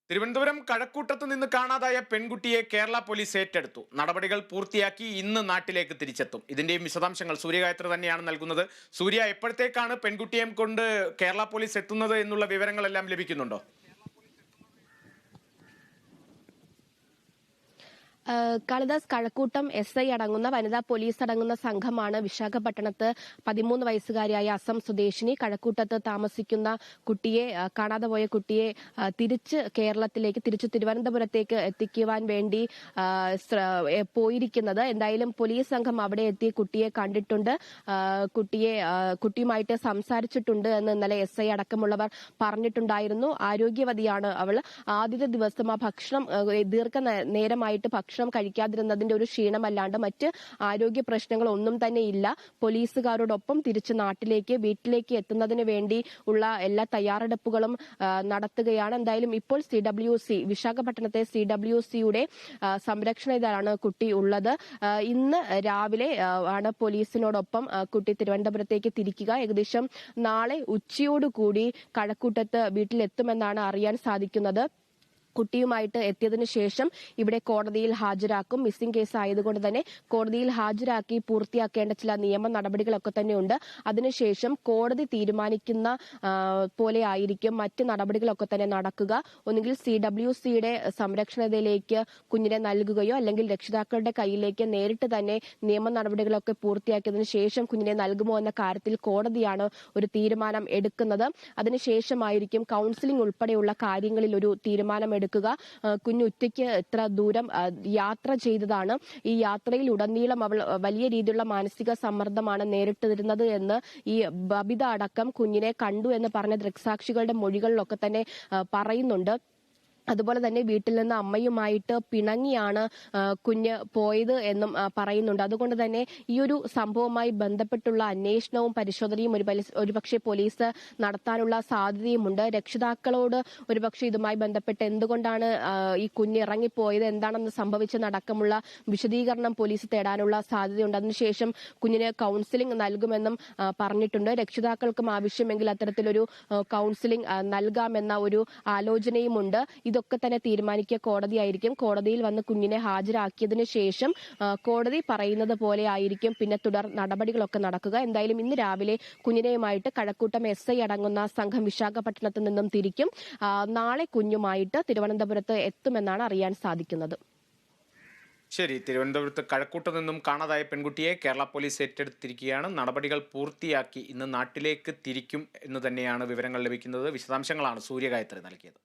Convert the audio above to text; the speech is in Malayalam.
തിരുവനന്തപുരം കഴക്കൂട്ടത്ത് നിന്ന് കാണാതായ പെൺകുട്ടിയെ കേരള പോലീസ് ഏറ്റെടുത്തു. നടപടികൾ പൂർത്തിയാക്കി ഇന്ന് നാട്ടിലേക്ക് തിരിച്ചെത്തും. ഇതിന്റെയും വിശദാംശങ്ങൾ സൂര്യഗായത്രി തന്നെയാണ് നൽകുന്നത്. സൂര്യ, എപ്പോഴത്തേക്കാണ് പെൺകുട്ടിയെ കൊണ്ട് കേരള പോലീസ് എത്തുന്നത് എന്നുള്ള വിവരങ്ങളെല്ലാം ലഭിക്കുന്നുണ്ടോ? കാളിദാസ്, കഴക്കൂട്ടം എസ് ഐ അടങ്ങുന്ന വനിതാ പോലീസ് അടങ്ങുന്ന സംഘമാണ് വിശാഖപട്ടണത്ത് 13 വയസ്സുകാരിയായ അസം സ്വദേശിനി കഴക്കൂട്ടത്ത് താമസിക്കുന്ന കുട്ടിയെ, കാണാതെ പോയ കുട്ടിയെ തിരിച്ച് കേരളത്തിലേക്ക്, തിരിച്ച് തിരുവനന്തപുരത്തേക്ക് എത്തിക്കുവാൻ വേണ്ടി പോയിരിക്കുന്നത്. എന്തായാലും പോലീസ് സംഘം അവിടെ എത്തി കുട്ടിയെ കണ്ടിട്ടുണ്ട്, കുട്ടിയുമായിട്ട് സംസാരിച്ചിട്ടുണ്ട് എന്ന് ഇന്നലെ എസ് ഐ അടക്കമുള്ളവർ പറഞ്ഞിട്ടുണ്ടായിരുന്നു. ആരോഗ്യവതിയാണ് അവൾ. ആദ്യത്തെ ദിവസം ആ ഭക്ഷണം ദീർഘനേരമായിട്ട് ഭക്ഷണം കഴിക്കാതിരുന്നതിന്റെ ഒരു ക്ഷീണമല്ലാണ്ട് മറ്റ് ആരോഗ്യ പ്രശ്നങ്ങൾ ഒന്നും തന്നെ ഇല്ല. പോലീസുകാരോടൊപ്പം തിരിച്ച് വീട്ടിലേക്ക് എത്തുന്നതിന് വേണ്ടി ഉള്ള എല്ലാ തയ്യാറെടുപ്പുകളും നടത്തുകയാണ്. എന്തായാലും ഇപ്പോൾ വിശാഖപട്ടണത്തെ CWCയുടെ സംരക്ഷണയിലാണ് കുട്ടി ഉള്ളത്. ഇന്ന് രാവിലെ ആണ് പോലീസിനോടൊപ്പം കുട്ടി തിരുവനന്തപുരത്തേക്ക് തിരിക്കുക. ഏകദേശം നാളെ ഉച്ചയോടുകൂടി കഴക്കൂട്ടത്ത് വീട്ടിലെത്തുമെന്നാണ് അറിയാൻ സാധിക്കുന്നത്. കുട്ടിയുമായിട്ട് എത്തിയതിനു ശേഷം ഇവിടെ കോടതിയിൽ ഹാജരാക്കും. മിസ്സിംഗ് കേസ് ആയതുകൊണ്ട് തന്നെ കോടതിയിൽ ഹാജരാക്കി പൂർത്തിയാക്കേണ്ട ചില നിയമ നടപടികളൊക്കെ തന്നെയുണ്ട്. അതിനുശേഷം കോടതി തീരുമാനിക്കുന്ന പോലെ ആയിരിക്കും മറ്റ് നടപടികളൊക്കെ തന്നെ നടക്കുക. ഒന്നുകിൽ CWCയുടെ സംരക്ഷണതയിലേക്ക് കുഞ്ഞിനെ നൽകുകയോ അല്ലെങ്കിൽ രക്ഷിതാക്കളുടെ കയ്യിലേക്ക് നേരിട്ട് തന്നെ നിയമ നടപടികളൊക്കെ പൂർത്തിയാക്കിയതിനു ശേഷം കുഞ്ഞിനെ നൽകുമോ എന്ന കാര്യത്തിൽ കോടതിയാണ് ഒരു തീരുമാനം എടുക്കുന്നത്. അതിനുശേഷമായിരിക്കും കൗൺസിലിംഗ് ഉൾപ്പെടെയുള്ള കാര്യങ്ങളിൽ ഒരു തീരുമാനം എടുക്കുക. കുഞ്ഞുറ്റയ്ക്ക് ഇത്ര ദൂരം യാത്ര ചെയ്തതാണ്. ഈ യാത്രയിൽ ഉടനീളം അവൾ വലിയ രീതിയിലുള്ള മാനസിക സമ്മർദ്ദമാണ് നേരിട്ടിരുന്നത് എന്ന് ഈ ബബിത അടക്കം കുഞ്ഞിനെ കണ്ടു എന്ന് പറഞ്ഞ ദൃക്സാക്ഷികളുടെ മൊഴികളിലൊക്കെ തന്നെ പറയുന്നുണ്ട്. അതുപോലെ തന്നെ വീട്ടിൽ നിന്ന് അമ്മയുമായിട്ട് പിണങ്ങിയാണ് കുഞ്ഞ് പോയത് എന്നും പറയുന്നുണ്ട്. അതുകൊണ്ട് തന്നെ ഈ ഒരു സംഭവവുമായി ബന്ധപ്പെട്ടുള്ള അന്വേഷണവും പരിശോധനയും ഒരുപക്ഷെ പോലീസ് നടത്താനുള്ള സാധ്യതയുമുണ്ട്. രക്ഷിതാക്കളോട് ഒരുപക്ഷെ ഇതുമായി ബന്ധപ്പെട്ട് എന്തുകൊണ്ടാണ് ഈ കുഞ്ഞ് ഇറങ്ങിപ്പോയത്, എന്താണെന്ന് സംഭവിച്ചതടക്കമുള്ള വിശദീകരണം പോലീസ് തേടാനുള്ള സാധ്യതയുണ്ട്. അതിനുശേഷം കുഞ്ഞിന് കൗൺസിലിംഗ് നൽകുമെന്നും പറഞ്ഞിട്ടുണ്ട്. രക്ഷിതാക്കൾക്കും ആവശ്യമെങ്കിൽ അത്തരത്തിലൊരു കൗൺസിലിംഗ് നൽകാമെന്ന ഒരു ആലോചനയുമുണ്ട്. ഇതൊക്കെ തന്നെ തീരുമാനിക്കുക കോടതിയായിരിക്കും. കോടതിയിൽ വന്ന് കുഞ്ഞിനെ ഹാജരാക്കിയതിനു ശേഷം കോടതി പറയുന്നത് പോലെ ആയിരിക്കും പിന്നെ തുടർ നടപടികളൊക്കെ നടക്കുക. എന്തായാലും ഇന്ന് രാവിലെ കുഞ്ഞിനെയുമായിട്ട് കഴക്കൂട്ടം SI അടങ്ങുന്ന സംഘം വിശാഖപട്ടണത്ത് നിന്നും തിരിക്കും. നാളെ കുഞ്ഞുമായിട്ട് തിരുവനന്തപുരത്ത് എത്തുമെന്നാണ് അറിയാൻ സാധിക്കുന്നത്. ശരി, തിരുവനന്തപുരത്ത് കഴക്കൂട്ടത്ത് നിന്നും കാണാതായ പെൺകുട്ടിയെ കേരള പോലീസ് ഏറ്റെടുത്തിരിക്കുകയാണ്. നടപടികൾ പൂർത്തിയാക്കി ഇന്ന് നാട്ടിലേക്ക് തിരിക്കും എന്ന് തന്നെയാണ് വിവരങ്ങൾ ലഭിക്കുന്നത്. വിശദാംശങ്ങളാണ് സൂര്യഗായത്രി നൽകിയത്.